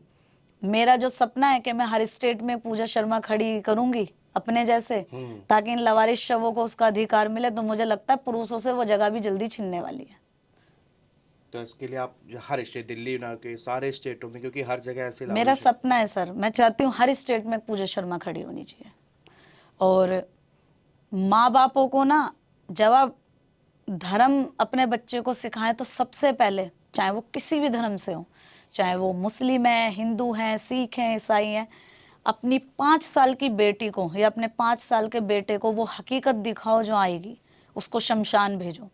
मेरा जो सपना है कि मैं हर स्टेट में पूजा शर्मा खड़ी करूंगी, अपने जैसे, ताकि इन लवारिस शवों को उसका अधिकार मिले, तो मुझे लगता है पुरुषों से वो जगह भी जल्दी छिनने वाली है। तो इसके लिए आप हर स्टेट, दिल्ली ना के सारे स्टेटों में, क्योंकि हर जगह ऐसे मेरा लालू सपना है सर, मैं चाहती हूँ हर स्टेट में पूजा शर्मा खड़ी होनी चाहिए। और माँ बापों को ना, जब आप धर्म अपने बच्चे को सिखाएं तो सबसे पहले, चाहे वो किसी भी धर्म से हो, चाहे वो मुस्लिम है, हिंदू हैं, सिख हैं, ईसाई हैं, अपनी 5 साल की बेटी को या अपने 5 साल के बेटे को वो हकीकत दिखाओ जो आएगी। उसको शमशान भेजो,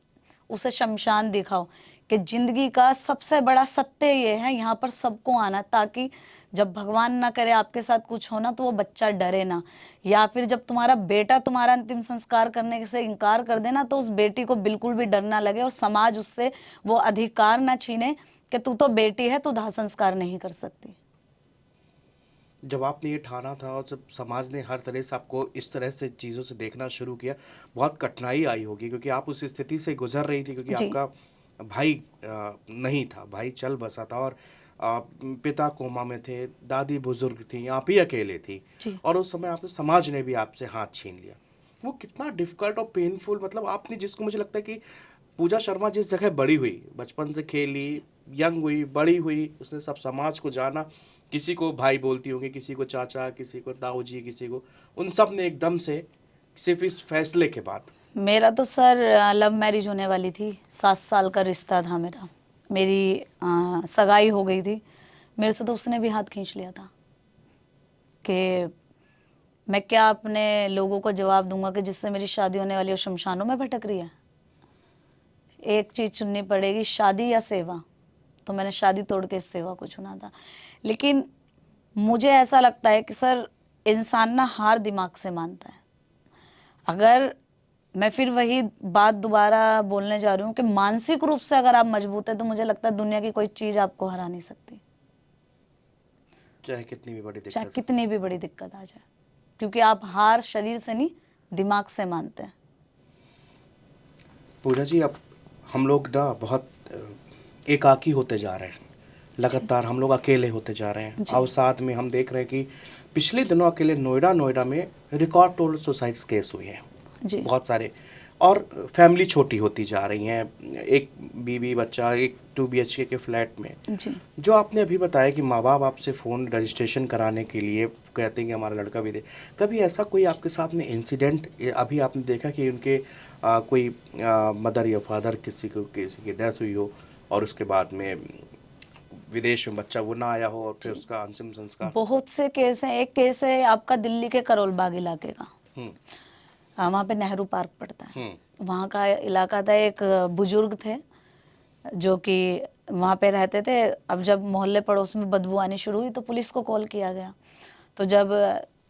उसे शमशान दिखाओ कि जिंदगी का सबसे बड़ा सत्य ये है, यहाँ पर सबको आना, ताकि जब भगवान ना करे आपके साथ कुछ होना तो वो बच्चा डरे ना। या फिर जब तुम्हारा बेटा तुम्हारा अंतिम संस्कार करने से इनकार कर देना तो उस बेटी को बिल्कुल भी डर ना लगे और समाज उससे वो अधिकार ना छीने कि तू तो बेटी है, तू दाह संस्कार नहीं कर सकती। जब आपने ये ठाना था और जब समाज ने हर तरह से आपको इस तरह से चीज़ों से देखना शुरू किया, बहुत कठिनाई आई होगी, क्योंकि आप उस स्थिति से गुजर रही थी, क्योंकि जी आपका भाई नहीं था, भाई चल बसा था, और पिता कोमा में थे, दादी बुजुर्ग थी, आप ही अकेले थी, जी और उस समय आपने, समाज ने भी आपसे हाथ छीन लिया। वो कितना डिफिकल्ट और पेनफुल, मतलब आपने, जिसको मुझे लगता है कि पूजा शर्मा जिस जगह बड़ी हुई, बचपन से खेली, यंग हुई, बड़ी हुई, उसने सब समाज को जाना, किसी को भाई बोलती होंगी, किसी को चाचा, किसी को ताऊ जी, किसी को, उन सब ने एकदम से, सिर्फ इस फैसले के बाद। मेरा तो सर लव मैरिज होने वाली थी, 7 साल का रिश्ता था मेरा, मेरी सगाई हो गई थी, मेरे से तो उसने भी हाथ खींच लिया था कि मैं क्या अपने लोगों को जवाब दूंगा कि जिससे मेरी शादी होने वाली है वो शमशानों में भटक रही है। एक चीज चुननी पड़ेगी, शादी या सेवा, तो मैंने शादी तोड़ के इस सेवा को चुना था। लेकिन मुझे ऐसा लगता है कि सर, इंसान ना हार दिमाग से मानता है। अगर मैं फिर वही बात दोबारा बोलने जा रही हूँ कि मानसिक रूप से अगर आप मजबूत है तो मुझे लगता है दुनिया की कोई चीज आपको हरा नहीं सकती, चाहे कितनी भी बड़ी चाहे दिक्कत। कितनी भी बड़ी दिक्कत आ जाए, क्योंकि आप हार शरीर से नहीं, दिमाग से मानते हैं। पूजा जी, अब हम लोग ना बहुत एकाकी होते जा रहे हैं, लगातार हम लोग अकेले होते जा रहे हैं, जी और साथ में हम देख रहे हैं कि पिछले दिनों अकेले नोएडा में रिकॉर्ड तोड़ सुसाइड केस हुए हैं, जी बहुत सारे, और फैमिली छोटी होती जा रही हैं, एक बीवी बच्चा, एक 2 BHK के फ्लैट में। जी जो आपने अभी बताया कि माँ बाप आपसे फ़ोन रजिस्ट्रेशन कराने के लिए कहते हैं कि हमारा लड़का भी दे, कभी ऐसा कोई आपके साथ में इंसिडेंट अभी आपने देखा कि उनके कोई मदर या फादर किसी की डेथ हुई हो, और उसके बाद में विदेश में बच्चा वो ना आया हो, और फिर जी उसका अंतिम संस्कार? बहुत से केस हैं। एक केस है आपका दिल्ली के करोल बाग इलाके का, हम्म। वहाँ पे नेहरू पार्क पड़ता है, हम्म। वहाँ का इलाका था। एक बुजुर्ग थे जो कि वहाँ पे रहते थे। अब जब मोहल्ले पड़ोस में बदबू आनी शुरू हुई तो पुलिस को कॉल किया गया। तो जब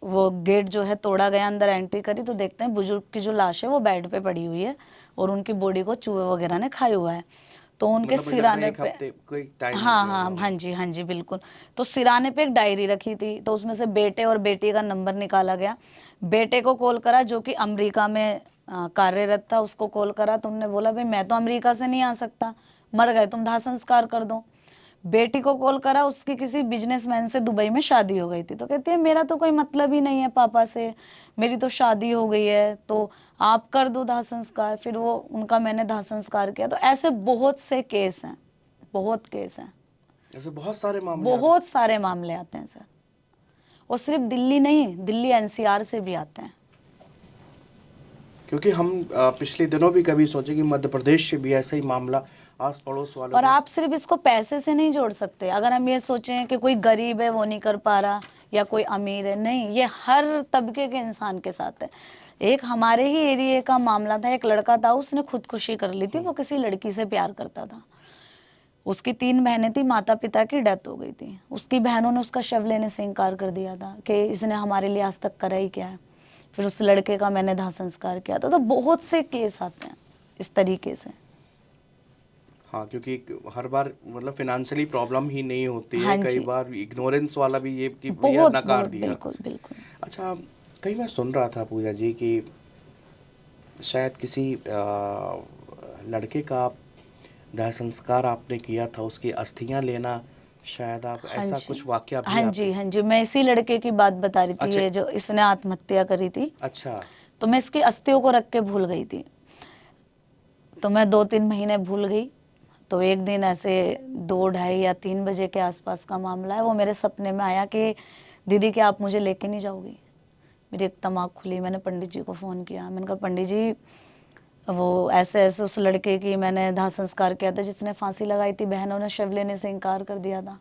वो गेट जो है तोड़ा गया, अंदर एंट्री करी तो देखते हैं बुजुर्ग की जो लाश है वो बेड पे पड़ी हुई है और उनकी बॉडी को चूहे वगैरह ने खाया हुआ है। तो उनके मतलब मुझे लगता है सिराने एक पे, हफ्ते कोई टाइम हो हाँ गया होगा हाँ हाँ वो। जी हाँ जी बिल्कुल। तो सिराने पे एक डायरी रखी थी, तो उसमें से बेटे और बेटी का नंबर निकाला गया। बेटे को कॉल करा जो कि अमेरिका में कार्यरत था, उसको कॉल करा तो उन्होंने बोला भाई मैं तो अमेरिका से नहीं आ सकता, मर गए तुम दाह संस्कार कर दो। बेटी को कॉल करा, उसकी किसी बिजनेसमैन से दुबई में शादी हो गई थी, तो कहती है मेरा तो कोई मतलब ही नहीं है पापा से, मेरी तो शादी हो गई है, तो आप कर दो दाह संस्कार। फिर वो उनका मैंने दाह संस्कार किया। तो ऐसे बहुत से केस हैं, बहुत केस हैं, ऐसे बहुत सारे मामले आते हैं। बहुत सारे मामले आते हैं सर। और सिर्फ दिल्ली नहीं, दिल्ली NCR से भी आते हैं। क्योंकि हम पिछले दिनों भी कभी सोचे कि मध्य प्रदेश से भी ऐसा ही मामला आस पड़ोस वालों और के। आप सिर्फ इसको पैसे से नहीं जोड़ सकते। अगर हम ये सोचें कि कोई गरीब है वो नहीं कर पा रहा या कोई अमीर है, नहीं, ये हर तबके के इंसान के साथ है। एक हमारे ही एरिया का मामला था, एक लड़का था उसने खुदकुशी कर ली थी, वो किसी लड़की से प्यार करता था। उसकी 3 बहनें थी, माता पिता की डेथ हो गई थी। उसकी बहनों ने उसका शव लेने से इनकार कर दिया था कि इसने हमारे लिए आज तक करा ही क्या है। फिर उस लड़के का मैंने दाह संस्कार किया था। तो बहुत से केस आते हैं इस तरीके से। हाँ, क्योंकि हर बार मतलब फिनेंशियली प्रॉब्लम ही नहीं होती है, हाँ कई जी, बार इग्नोरेंस वाला भी, ये कि भैया बहुत नकार बहुत दिया। बिल्कुल बिल्कुल। अच्छा, कहीं मैं सुन रहा था पूजा जी कि शायद किसी लड़के का दाह संस्कार आपने किया था, उसकी अस्थियां लेना शायद आप हाँ ऐसा जी। कुछ वाकया भी हाँ आपके। जी, हाँ जी, मैं इसी लड़के की बात बता रही थी, अच्छा। ये जो इसने आत्महत्या करी थी। अच्छा। तो मैं इसकी अस्थियों को रख के भूल गई थी। तो मैं 2-3 महीने भूल गई। तो एक दिन ऐसे 2 ढाई या 3 बजे के आसपास का मामला है, वो मेरे सपने में आया कि दीदी क्या आप मुझे लेके नहीं जाओगी? मेरी एकदम आँख खुली, मैंने पंडित जी को फ़ोन किया। मैंने कहा पंडित जी वो ऐसे-ऐसे उस लड़के की मैंने दाह संस्कार किया था जिसने फांसी लगाई थी, बहनों ने शव लेने से इनकार कर दिया था।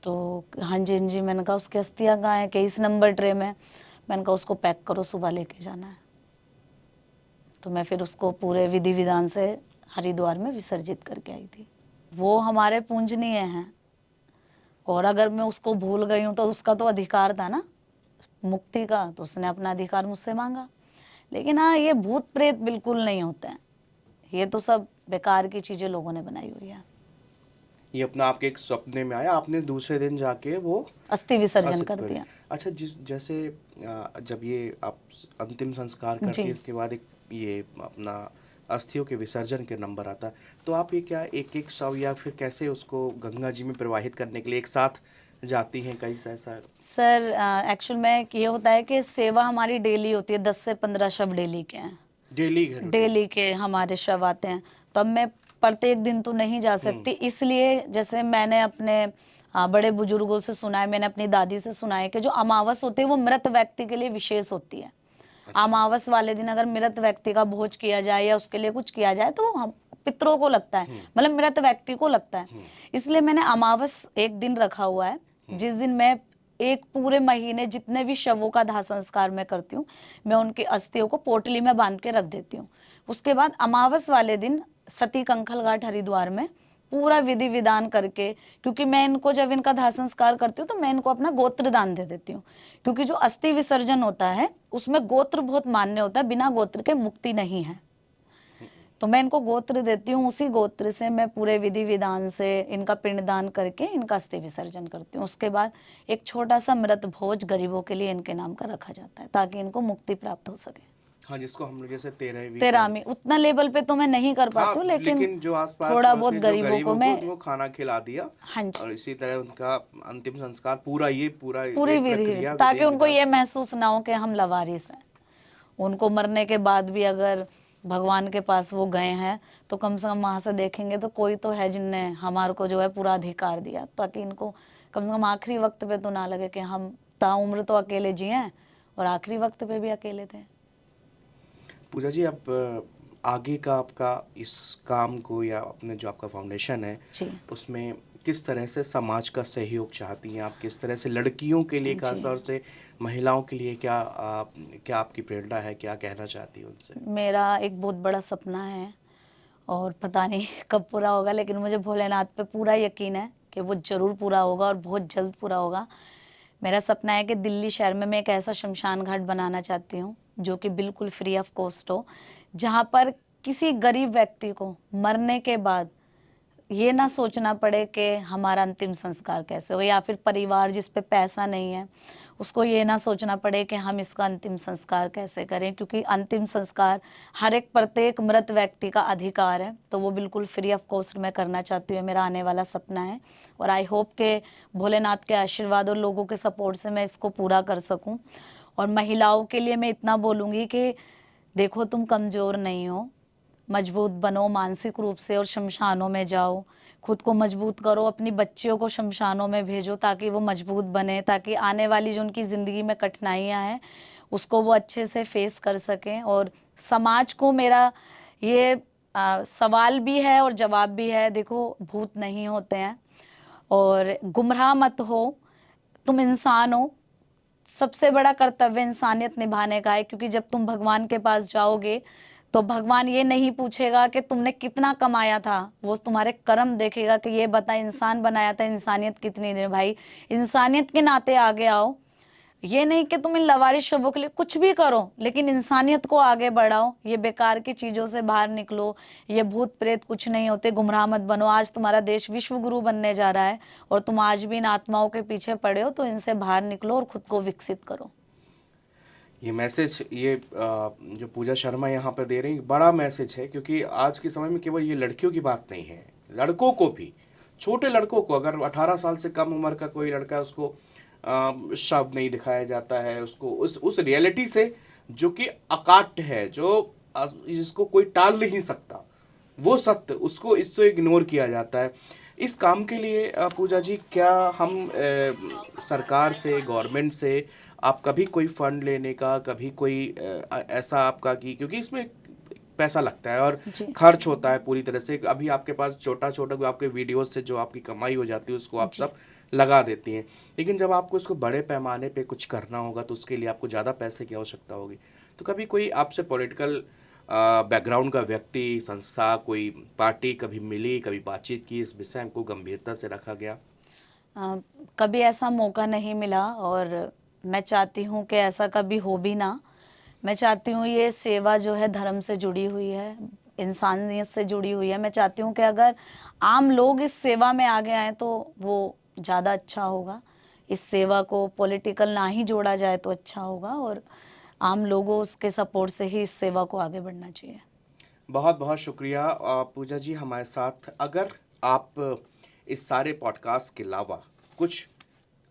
तो हाँ जी, हाँ जी, मैंने कहा उसकी अस्थियाँ कहाँ हैं? कि इस नंबर ट्रे में। मैंने कहा उसको पैक करो, सुबह लेके जाना है। तो मैं फिर उसको पूरे विधि विधान से हरिद्वार में विसर्जित करके आई थी। वो हमारे पूजनीय हैं, और अगर मैं उसको भूल गई हूँ तो उसका तो अधिकार था ना मुक्ति का, तो उसने अपना अधिकार मुझसे मांगा। लेकिन हाँ, ये भूत प्रेत बिल्कुल नहीं होते हैं, ये तो सब बेकार की चीजें लोगों ने बनाई हुई है। ये अपना आपके एक सपने में आया, आपने दूसरे दिन जाके वो अस्थि विसर्जन असित कर कर। दिया। अच्छा, जिस जैसे जब ये आप अंतिम संस्कार करती जी। है इसके बाद एक ये अपना अस्थियों के विसर्जन के नंबर आता है, तो आप ये क्या एक एक शव या फिर कैसे उसको गंगा जी में प्रवाहित करने के लिए एक साथ जाती हैं कई से ऐसा? सर एक्चुअल में ये होता है कि सेवा हमारी डेली होती है, 10 से 15 शव डेली के हैं। डेली है रूटीन? डेली के हमारे शव आते हैं, तो अब मैं प्रत्येक दिन तो नहीं जा सकती, इसलिए जैसे मैंने अपने बड़े बुजुर्गों से सुना है, मैंने अपनी दादी से सुना है कि जो अमावस होती है वो मृत व्यक्ति के लिए विशेष होती है। अच्छा। अमावस वाले दिन अगर मृत व्यक्ति का भोज किया जाए या उसके लिए कुछ किया जाए तो वो हम पितरों को लगता है, मतलब मृत व्यक्ति को लगता है। इसलिए मैंने अमावस एक दिन रखा हुआ है, जिस दिन मैं एक पूरे महीने जितने भी शवों का दाह संस्कार मैं करती हूँ, मैं उनकी अस्थियों को पोटली में बांध के रख देती हूँ। उसके बाद अमावस वाले दिन सती कंखल घाट हरिद्वार में पूरा विधि विधान करके, क्योंकि मैं इनको जब इनका दाह संस्कार करती हूँ तो मैं इनको अपना गोत्र दान दे देती हूँ, क्योंकि जो अस्थि विसर्जन होता है उसमें गोत्र बहुत मान्य होता है, बिना गोत्र के मुक्ति नहीं है। तो मैं इनको गोत्र देती हूँ, उसी गोत्र से मैं पूरे विधि विधान से इनका पिंडदान करके इनका अस्थि विसर्जन करती हूँ। उसके बाद एक छोटा सा मृत भोज गरीबों के लिए इनके नाम का रखा जाता है, ताकि इनको मुक्ति प्राप्त हो सके। हाँ, जिसको हम लोग जैसे 13वीं तेरामी उतना लेवल पे तो मैं नहीं कर पाती हाँ, हूँ, लेकिन लेकिन जो आसपास थोड़ा पड़ोस बहुत के जो गरीबों को गरीबों को मैं, उनको खाना खिला दिया। हाँ जी, और इसी तरह उनका अंतिम संस्कार पूरा पूरी एक विधि, प्रक्रिया ताकि विधि उनको विधान। ये महसूस ना हो कि हम लवारिस हैं। उनको मरने के बाद भी अगर भगवान के पास वो गए हैं तो कम से कम वहां से देखेंगे तो कोई तो है जिनने हमारे को जो है पूरा अधिकार दिया, ताकि इनको कम से कम आखिरी वक्त पे तो ना लगे कि हम ताउम्र तो अकेले जिए और आखिरी वक्त पे भी अकेले थे। पूजा जी, अब आगे का आपका इस काम को या अपने जो आपका फाउंडेशन है जी। उसमें किस तरह से समाज का सहयोग चाहती हैं आप? किस तरह से लड़कियों के लिए, जी, खासतौर से महिलाओं के लिए क्या आपकी प्रेरणा है, क्या कहना चाहती हैं उनसे? मेरा एक बहुत बड़ा सपना है, और पता नहीं कब पूरा होगा, लेकिन मुझे भोलेनाथ पे पूरा यकीन है कि वो ज़रूर पूरा होगा और बहुत जल्द पूरा होगा। मेरा सपना है कि दिल्ली शहर में मैं एक ऐसा शमशान घाट बनाना चाहती हूँ जो कि बिल्कुल फ्री ऑफ कॉस्ट हो, जहाँ पर किसी गरीब व्यक्ति को मरने के बाद ये ना सोचना पड़े कि हमारा अंतिम संस्कार कैसे हो, या फिर परिवार जिस पे पैसा नहीं है उसको ये ना सोचना पड़े कि हम इसका अंतिम संस्कार कैसे करें, क्योंकि अंतिम संस्कार हर एक प्रत्येक मृत व्यक्ति का अधिकार है। तो वो बिल्कुल फ्री ऑफ कॉस्ट में करना चाहती हूँ, मेरा आने वाला सपना है, और आई होप के भोलेनाथ के आशीर्वाद और लोगों के सपोर्ट से मैं इसको पूरा कर सकूँ। और महिलाओं के लिए मैं इतना बोलूँगी कि देखो, तुम कमज़ोर नहीं हो, मजबूत बनो मानसिक रूप से और शमशानों में जाओ, खुद को मजबूत करो, अपनी बच्चियों को शमशानों में भेजो ताकि वो मजबूत बने, ताकि आने वाली जो उनकी ज़िंदगी में कठिनाइयाँ हैं उसको वो अच्छे से फेस कर सकें। और समाज को मेरा ये सवाल भी है और जवाब भी है, देखो भूत नहीं होते हैं, और गुमराह मत हो, तुम इंसान हो, सबसे बड़ा कर्तव्य इंसानियत निभाने का है, क्योंकि जब तुम भगवान के पास जाओगे तो भगवान ये नहीं पूछेगा कि तुमने कितना कमाया था, वो तुम्हारे कर्म देखेगा कि ये बता इंसान बनाया था, इंसानियत कितनी दे भाई, इंसानियत के नाते आगे आओ। ये नहीं कि तुम इन लवारिस शवों के लिए कुछ भी करो, लेकिन इंसानियत को आगे बढ़ाओ, ये बेकार की चीजों से बाहर निकलो, ये भूत प्रेत कुछ नहीं होते, गुमराह मत बनो। आज तुम्हारा देश विश्व गुरु बनने जा रहा है और तुम आज भी इन आत्माओं के पीछे पड़े हो, तो इनसे बाहर निकलो और खुद को विकसित करो। ये मैसेज जो पूजा शर्मा यहाँ पर दे रही है बड़ा मैसेज है, क्योंकि आज के समय में केवल ये लड़कियों की बात नहीं है, लड़कों को भी छोटे लड़कों को, अगर 18 साल से कम उम्र का कोई लड़का है, उसको शव नहीं दिखाया जाता है, उसको उस रियलिटी से जो कि अकाट्य है, जो जिसको कोई टाल नहीं सकता, वो सत्य, उसको इससे इग्नोर किया जाता है। इस काम के लिए पूजा जी, क्या हम सरकार से, गवर्नमेंट से आप कभी कोई फंड लेने का, कभी कोई ऐसा आपका, कि क्योंकि इसमें पैसा लगता है और जी खर्च होता है पूरी तरह से, अभी आपके पास छोटा छोटा आपके वीडियोस से जो आपकी कमाई हो जाती है उसको आप जी सब लगा देती हैं, लेकिन जब आपको इसको बड़े पैमाने पे कुछ करना होगा तो उसके लिए आपको ज़्यादा पैसे की आवश्यकता होगी। तो कभी कोई आपसे पॉलिटिकल बैकग्राउंड का व्यक्ति, संस्था, कोई पार्टी कभी मिली, कभी बातचीत की, इस विषय को गंभीरता से रखा गया? अ, कभी ऐसा मौका नहीं मिला और मैं चाहती हूँ कि ऐसा कभी हो भी ना। मैं चाहती हूँ ये सेवा जो है धर्म से जुड़ी हुई है, इंसानियत से जुड़ी हुई है। मैं चाहती हूँ कि अगर आम लोग इस सेवा में आगे आएँ तो वो ज़्यादा अच्छा होगा। इस सेवा को पॉलिटिकल ना ही जोड़ा जाए तो अच्छा होगा और आम लोगों के सपोर्ट से ही इस सेवा को आगे बढ़ना चाहिए। बहुत बहुत शुक्रिया पूजा जी हमारे साथ। अगर आप इस सारे पॉडकास्ट के अलावा कुछ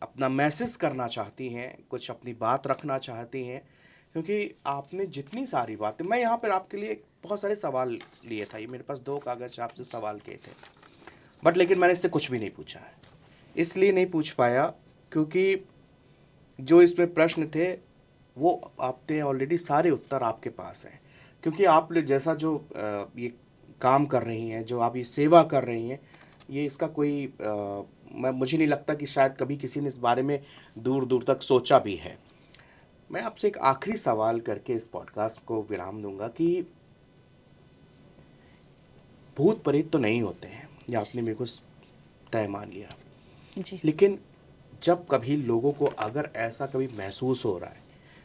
अपना मैसेज करना चाहती हैं, कुछ अपनी बात रखना चाहती हैं, क्योंकि आपने जितनी सारी बातें, मैं यहाँ पर आपके लिए बहुत सारे सवाल लिए था, ये मेरे पास 2 कागज़ आपसे सवाल किए थे, बट लेकिन मैंने इससे कुछ भी नहीं पूछा है। इसलिए नहीं पूछ पाया क्योंकि जो इसमें प्रश्न थे वो आपने ऑलरेडी सारे उत्तर आपके पास हैं, क्योंकि आप जैसा जो ये काम कर रही हैं, जो आप ये सेवा कर रही हैं, ये इसका कोई मुझे नहीं लगता कि शायद कभी किसी ने इस बारे में दूर दूर तक सोचा भी है। मैं आपसे एक आखिरी सवाल करके इस पॉडकास्ट को विराम दूंगा कि भूत प्रेत तो नहीं होते हैं, ये आपने मेरे को तय मान लिया, जी लेकिन जब कभी लोगों को अगर ऐसा कभी महसूस हो रहा है,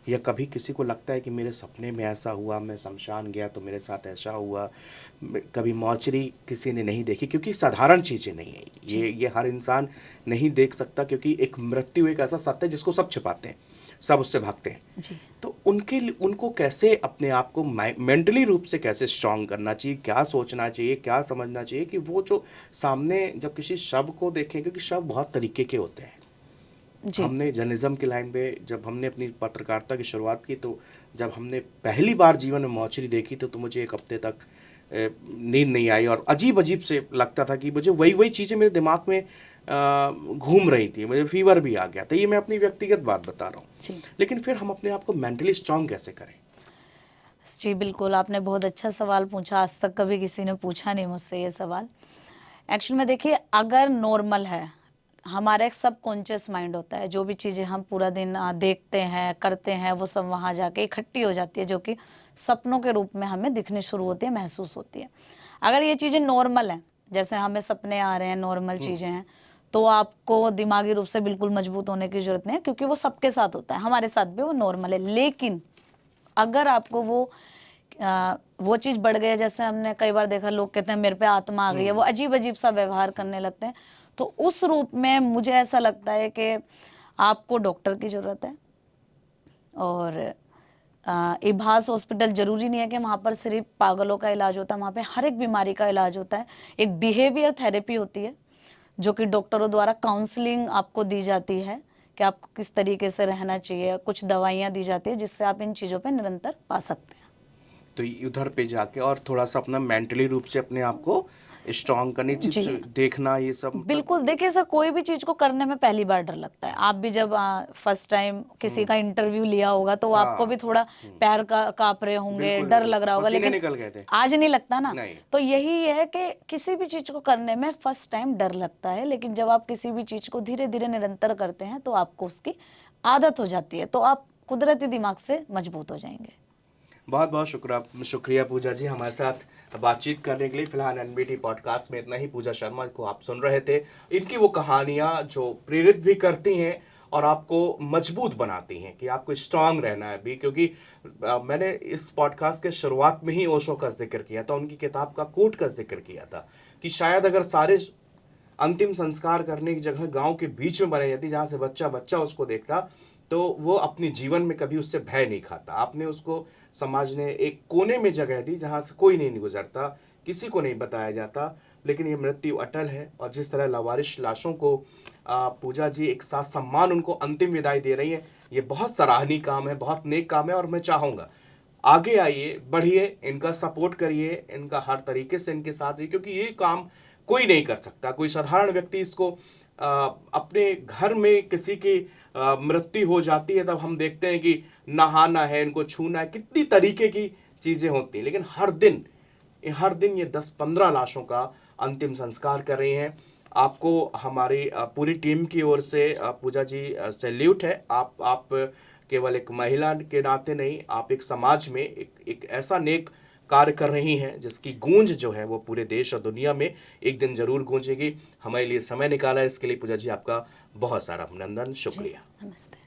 या कभी किसी को लगता है कि मेरे सपने में ऐसा हुआ, मैं शमशान गया तो मेरे साथ ऐसा हुआ, कभी मौचरी किसी ने नहीं देखी, क्योंकि साधारण चीज़ें नहीं है ये हर इंसान नहीं देख सकता, क्योंकि एक मृत्यु एक ऐसा सत्य है जिसको सब छिपाते हैं, सब उससे भागते हैं। जी तो उनको कैसे अपने आप को मेंटली रूप से कैसे स्ट्रांग करना चाहिए, क्या सोचना चाहिए, क्या समझना चाहिए कि वो जो सामने जब किसी शव को देखें, क्योंकि शव बहुत तरीके के होते हैं। जी हमने जर्नलिज्म की लाइन पे जब हमने अपनी पत्रकारिता की शुरुआत की, तो जब हमने पहली बार जीवन में मौचरी देखी तो मुझे 1 हफ्ते तक नींद नहीं आई और अजीब अजीब से लगता था कि मुझे वही वही चीज़ें मेरे दिमाग में घूम रही थी, मुझे फीवर भी आ गया था। ये मैं अपनी व्यक्तिगत बात बता रहा हूँ। जी लेकिन फिर हम अपने आप को मेंटली स्ट्रांग कैसे करें? जी, बिल्कुल, आपने बहुत अच्छा सवाल पूछा, आज तक कभी किसी ने पूछा नहीं मुझसे ये सवाल। एक्चुअल में देखिए, अगर नॉर्मल है, हमारा एक सबकॉन्शियस माइंड होता है, जो भी चीज़ें हम पूरा दिन देखते हैं, करते हैं, वो सब वहाँ जाके इकट्ठी हो जाती है, जो कि सपनों के रूप में हमें दिखनी शुरू होती है, महसूस होती है। अगर ये चीज़ें नॉर्मल हैं, जैसे हमें सपने आ रहे हैं, नॉर्मल चीज़ें हैं, तो आपको दिमागी रूप से बिल्कुल मजबूत होने की ज़रूरत नहीं है, क्योंकि वो सबके साथ होता है, हमारे साथ भी वो नॉर्मल है। लेकिन अगर आपको वो चीज़ बढ़ गई है, जैसे हमने कई बार देखा, लोग कहते हैं मेरे पे आत्मा आ गई है, वो अजीब-अजीब सा व्यवहार करने लगते हैं। तो उस रूप में मुझे ऐसा लगता है कि आपको डॉक्टर की ज़रूरत है और इभास हॉस्पिटल ज़रूरी नहीं है कि वहाँ पर सिर्फ पागलों का इलाज होता है, वहाँ पे हर एक बीमारी का इलाज होता है। एक बिहेवियर थेरेपी होती है, जो कि डॉक्टरों द्वारा काउंसलिंग आपको दी जाती है कि आपको किस तरीके से रहना चाहिए, कुछ दवाइयाँ दी जाती है जिससे आप इन चीज़ों पे निरंतर पा सकते हैं। तो उधर पे जाके और थोड़ा सा अपना मेंटली रूप से अपने आप को स्ट्रांग करनी जी। चाहिए, देखना ये सब, मतलब। बिल्कुल, देखिए सर, कोई भी चीज़ को करने में पहली बार डर लगता है। आप भी जब फर्स्ट टाइम किसी का इंटरव्यू लिया होगा तो आपको भी हाँ, थोड़ा पैर का काँप रहे होंगे, बिल्कुल डर बिल्कुल लग रहा होगा, पसीने लेकिन निकल गए थे। आज नहीं लगता ना। नहीं। तो यही है कि किसी भी चीज़ को करने में फर्स्ट टाइम डर लगता है, लेकिन जब आप किसी भी चीज़ को धीरे-धीरे निरंतर करते हैं तो आपको उसकी आदत हो जाती है, तो आप कुदरती दिमाग से मजबूत हो जाएँगे। बहुत बहुत शुक्रिया पूजा जी हमारे साथ बातचीत करने के लिए। फिलहाल एनबीटी पॉडकास्ट में इतना ही। पूजा शर्मा को आप सुन रहे थे। इनकी वो कहानियाँ जो प्रेरित भी करती हैं और आपको मजबूत बनाती हैं कि आपको स्ट्रांग रहना है भी, क्योंकि मैंने इस पॉडकास्ट के शुरुआत में ही ओशो का जिक्र किया था, उनकी किताब का कोट का जिक्र किया था कि शायद अगर सारे अंतिम संस्कार करने की जगह गांव के बीच में बनाई जाती, जहाँ से बच्चा बच्चा उसको देखता, तो वो अपने जीवन में कभी उससे भय नहीं खाता। आपने उसको, समाज ने एक कोने में जगह दी जहाँ से कोई नहीं गुजरता, किसी को नहीं बताया जाता, लेकिन ये मृत्यु अटल है। और जिस तरह लावारिश लाशों को पूजा जी एक साथ सम्मान उनको अंतिम विदाई दे रही है, ये बहुत सराहनीय काम है, बहुत नेक काम है। और मैं चाहूँगा आगे आइए, बढ़िए, इनका सपोर्ट करिए, इनका हर तरीके से इनके साथ रहिए, क्योंकि ये काम कोई नहीं कर सकता। कोई साधारण व्यक्ति इसको अपने घर में किसी की मृत्यु हो जाती है, तब हम देखते हैं कि नहाना है, इनको छूना है, कितनी तरीके की चीज़ें होती हैं, लेकिन हर दिन ये 10-15 लाशों का अंतिम संस्कार कर रही हैं। आपको हमारी पूरी टीम की ओर से पूजा जी सैल्यूट है। आप केवल एक महिला के नाते नहीं, आप एक समाज में एक ऐसा नेक कार्य कर रही हैं जिसकी गूंज जो है वो पूरे देश और दुनिया में एक दिन जरूर गूंजेगी। हमारे लिए समय निकाला है, इसके लिए पूजा जी आपका बहुत सारा अभिनंदन, शुक्रिया। नमस्ते।